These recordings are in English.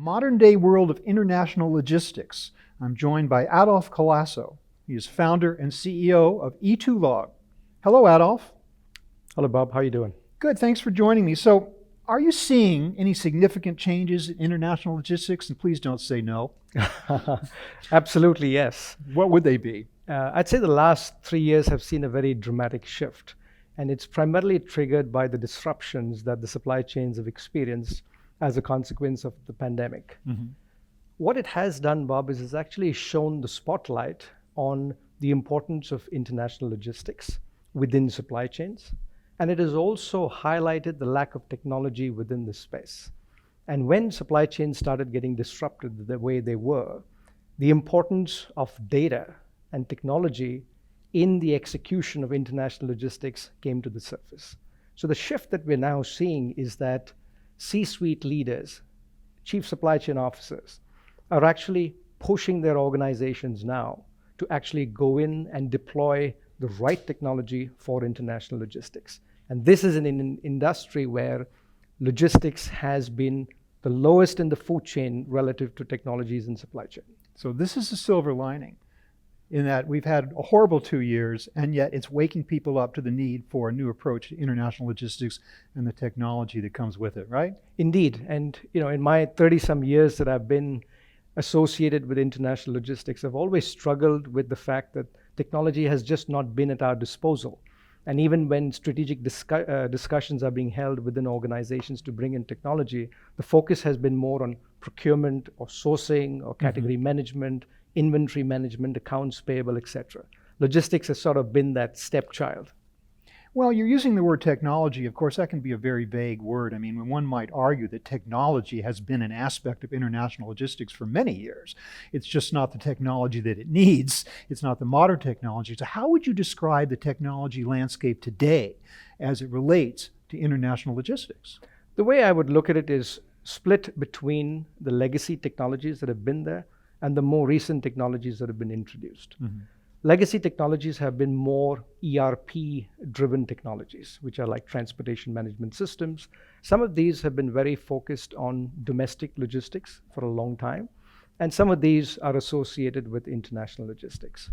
modern-day world of international logistics. I'm joined by Adolph Colaco. He is founder and CEO of E2Log. Hello, Adolph. Hello, Bob. How are you doing? Good. Thanks for joining me. So, are you seeing any significant changes in international logistics? And please don't say no. Absolutely, yes. What would they be? I'd say the last 3 years have seen a very dramatic shift, and it's primarily triggered by the disruptions that the supply chains have experienced as a consequence of the pandemic. Mm-hmm. What it has done, Bob, is it's actually shown the spotlight on the importance of international logistics within supply chains, and it has also highlighted the lack of technology within this space. And when supply chains started getting disrupted the way they were, the importance of data and technology in the execution of international logistics came to the surface. So the shift that we're now seeing is that C-suite leaders, chief supply chain officers, are actually pushing their organizations now to actually go in and deploy the right technology for international logistics. And this is in an industry where logistics has been the lowest in the food chain relative to technologies in supply chain. So this is a silver lining in that we've had a horrible 2 years, and yet it's waking people up to the need for a new approach to international logistics and the technology that comes with it, right? Indeed. And in my 30-some years that I've been associated with international logistics, I've always struggled with the fact that technology has just not been at our disposal. And even when strategic discussions are being held within organizations to bring in technology, the focus has been more on procurement or sourcing or category management, inventory management, accounts payable, etc. Logistics has sort of been that stepchild. Well, you're using the word technology. Of course, that can be a very vague word. I mean, one might argue that technology has been an aspect of international logistics for many years. It's just not the technology that it needs. It's not the modern technology. So how would you describe the technology landscape today as it relates to international logistics? The way I would look at it is split between the legacy technologies that have been there and the more recent technologies that have been introduced. Mm-hmm. Legacy technologies have been more ERP-driven technologies, which are like transportation management systems. Some of these have been very focused on domestic logistics for a long time, and some of these are associated with international logistics.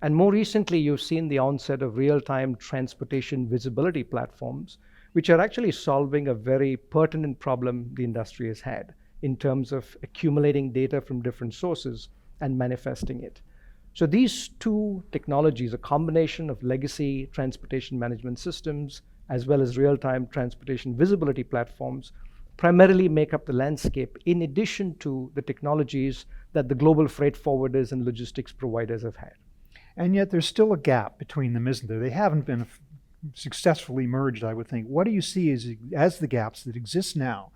And more recently, you've seen the onset of real-time transportation visibility platforms, which are actually solving a very pertinent problem the industry has had in terms of accumulating data from different sources and manifesting it. So these two technologies, a combination of legacy transportation management systems as well as real-time transportation visibility platforms, primarily make up the landscape in addition to the technologies that the global freight forwarders and logistics providers have had. And yet there's still a gap between them, isn't there? They haven't been successfully merged, I would think. What do you see as the gaps that exist now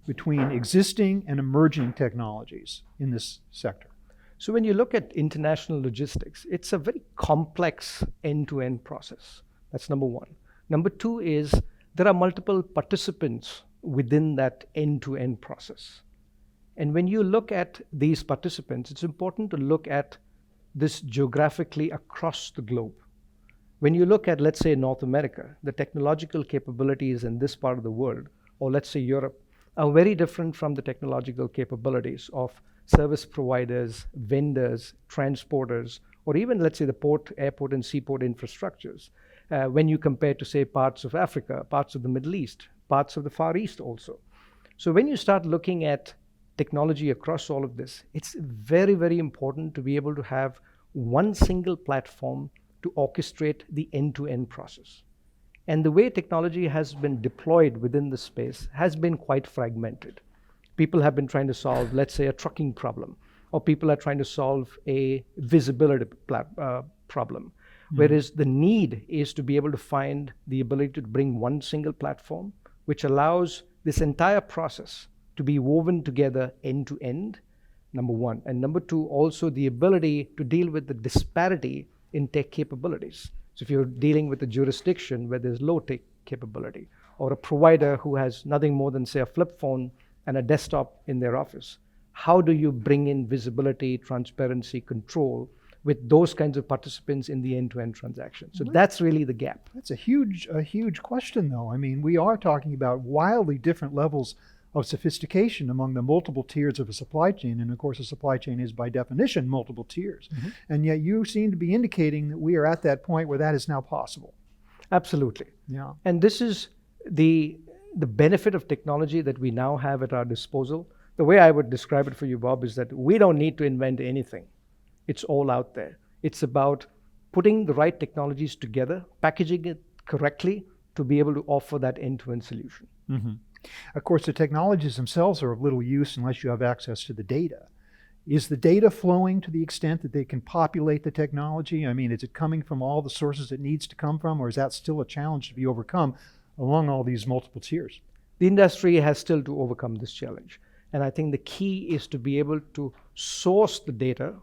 between existing and emerging technologies in this sector? So when you look at international logistics, it's a very complex end-to-end process. That's number one. Number two is there are multiple participants within that end-to-end process. And when you look at these participants, it's important to look at this geographically across the globe. When you look at, let's say, North America, the technological capabilities in this part of the world, or let's say Europe, are very different from the technological capabilities of service providers, vendors, transporters, or even, let's say, the port, airport, and seaport infrastructures. When you compare to, say, parts of Africa, parts of the Middle East, parts of the Far East also. So when you start looking at technology across all of this, it's very, very important to be able to have one single platform to orchestrate the end-to-end process. And the way technology has been deployed within the space has been quite fragmented. People have been trying to solve, let's say, a trucking problem, or people are trying to solve a visibility problem. Whereas the need is to be able to find the ability to bring one single platform, which allows this entire process to be woven together end to end, number one. And number two, also the ability to deal with the disparity in tech capabilities. So if you're dealing with a jurisdiction where there's low tech capability, or a provider who has nothing more than, say, a flip phone and a desktop in their office, how do you bring in visibility, transparency, control with those kinds of participants in the end-to-end transaction? So that's really the gap. That's a huge question, though. I mean, we are talking about wildly different levels of sophistication among the multiple tiers of a supply chain. And of course, a supply chain is by definition multiple tiers. And yet you seem to be indicating that we are at that point where that is now possible. Absolutely. Yeah. And this is the benefit of technology that we now have at our disposal. The way I would describe it for you, Bob, is that we don't need to invent anything. It's all out there. It's about putting the right technologies together, packaging it correctly to be able to offer that end-to-end solution. Of course, the technologies themselves are of little use unless you have access to the data. Is the data flowing to the extent that they can populate the technology? I mean, is it coming from all the sources it needs to come from, or is that still a challenge to be overcome along all these multiple tiers? The industry has still to overcome this challenge. And I think the key is to be able to source the data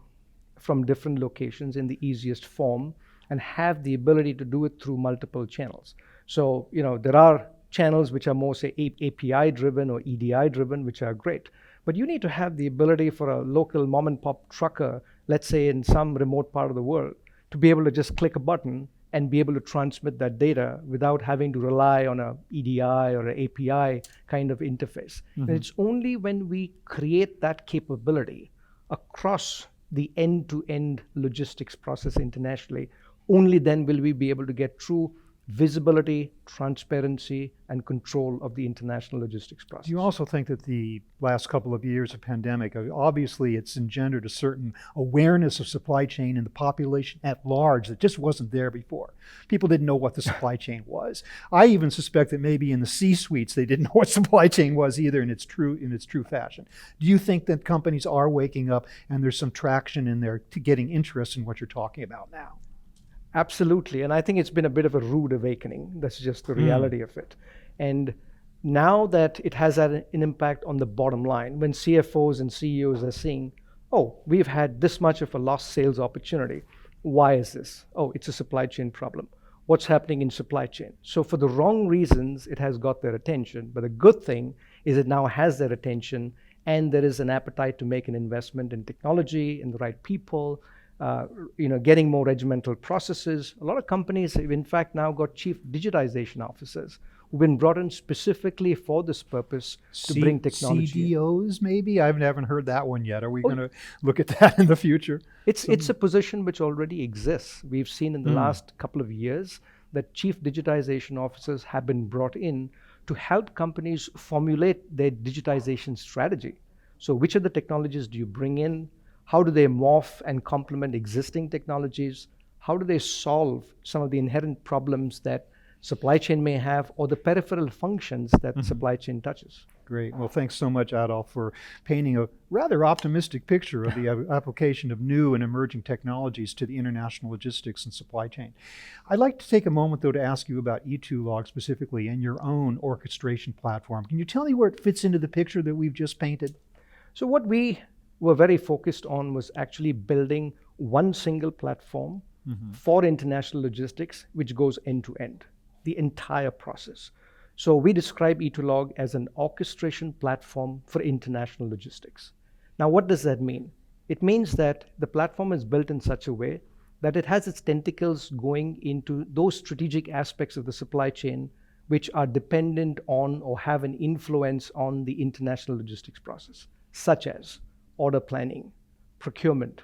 from different locations in the easiest form and have the ability to do it through multiple channels. So, there are channels which are more, say, API driven or EDI driven, which are great. But you need to have the ability for a local mom and pop trucker, let's say in some remote part of the world, to be able to just click a button and be able to transmit that data without having to rely on a EDI or an API kind of interface. And it's only when we create that capability across the end-to-end logistics process internationally, only then will we be able to get true visibility, transparency, and control of the international logistics process. Do you also think that the last couple of years of pandemic, obviously it's engendered a certain awareness of supply chain in the population at large that just wasn't there before? People didn't know what the supply chain was. I even suspect that maybe in the C-suites they didn't know what supply chain was either in its true fashion. Do you think that companies are waking up and there's some traction in there to getting interest in what you're talking about now? Absolutely. And I think it's been a bit of a rude awakening. That's just the reality of it. And now that it has had an impact on the bottom line, when CFOs and CEOs are seeing, oh, we've had this much of a lost sales opportunity. Why is this? Oh, it's a supply chain problem. What's happening in supply chain? So for the wrong reasons, it has got their attention. But the good thing is it now has their attention and there is an appetite to make an investment in technology, in the right people, getting more regimental processes. A lot of companies have in fact now got chief digitization officers who've been brought in specifically for this purpose to bring technology. CDOs maybe? I haven't heard that one yet. Are we going to look at that in the future? It's a position which already exists. We've seen in the last couple of years that chief digitization officers have been brought in to help companies formulate their digitization strategy. So which of the technologies do you bring in? How do they morph and complement existing technologies? How do they solve some of the inherent problems that supply chain may have or the peripheral functions that supply chain touches? Great. Well, thanks so much, Adolph, for painting a rather optimistic picture of the application of new and emerging technologies to the international logistics and supply chain. I'd like to take a moment, though, to ask you about E2log specifically and your own orchestration platform. Can you tell me where it fits into the picture that we've just painted? So what we were very focused on was actually building one single platform for international logistics, which goes end to end, the entire process. So we describe E2log as an orchestration platform for international logistics. Now, what does that mean? It means that the platform is built in such a way that it has its tentacles going into those strategic aspects of the supply chain which are dependent on or have an influence on the international logistics process, such as order planning, procurement,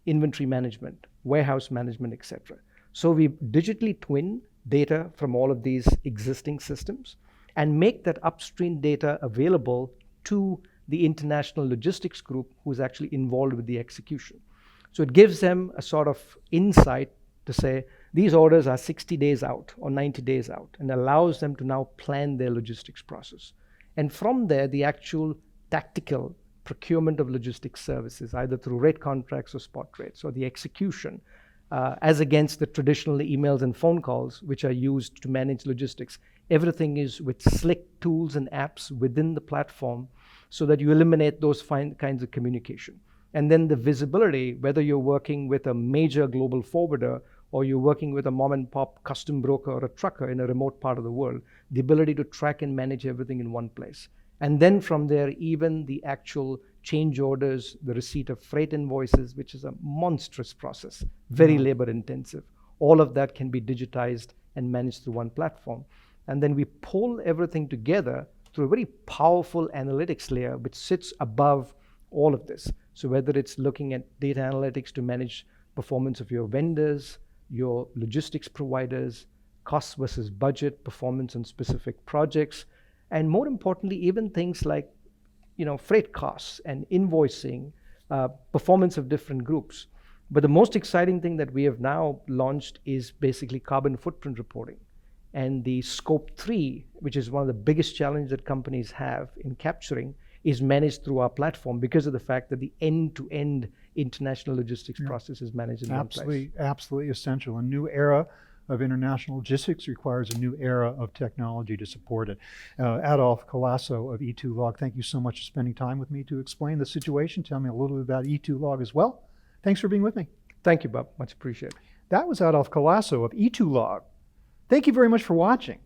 inventory management, warehouse management, etc. So we digitally twin data from all of these existing systems and make that upstream data available to the international logistics group who's actually involved with the execution. So it gives them a sort of insight to say, these orders are 60 days out or 90 days out, and allows them to now plan their logistics process. And from there, the actual tactical procurement of logistics services, either through rate contracts or spot rates, or the execution, as against the traditional emails and phone calls, which are used to manage logistics. Everything is with slick tools and apps within the platform so that you eliminate those kinds of communication. And then the visibility, whether you're working with a major global forwarder or you're working with a mom and pop custom broker or a trucker in a remote part of the world, the ability to track and manage everything in one place. And then from there, even the actual change orders, the receipt of freight invoices, which is a monstrous process, very labor intensive. All of that can be digitized and managed through one platform. And then we pull everything together through a very powerful analytics layer which sits above all of this. So whether it's looking at data analytics to manage performance of your vendors, your logistics providers, cost versus budget, performance on specific projects, and more importantly, even things like freight costs and invoicing, performance of different groups. But the most exciting thing that we have now launched is basically carbon footprint reporting. And the scope 3, which is one of the biggest challenges that companies have in capturing, is managed through our platform because of the fact that the end-to-end international logistics process is managed in one place. Absolutely essential. A new era of international logistics requires a new era of technology to support it. Adolph Colaco of E2Log, thank you so much for spending time with me to explain the situation. Tell me a little bit about E2Log as well. Thanks for being with me. Thank you, Bob. Much appreciated. That was Adolph Colaco of E2Log. Thank you very much for watching.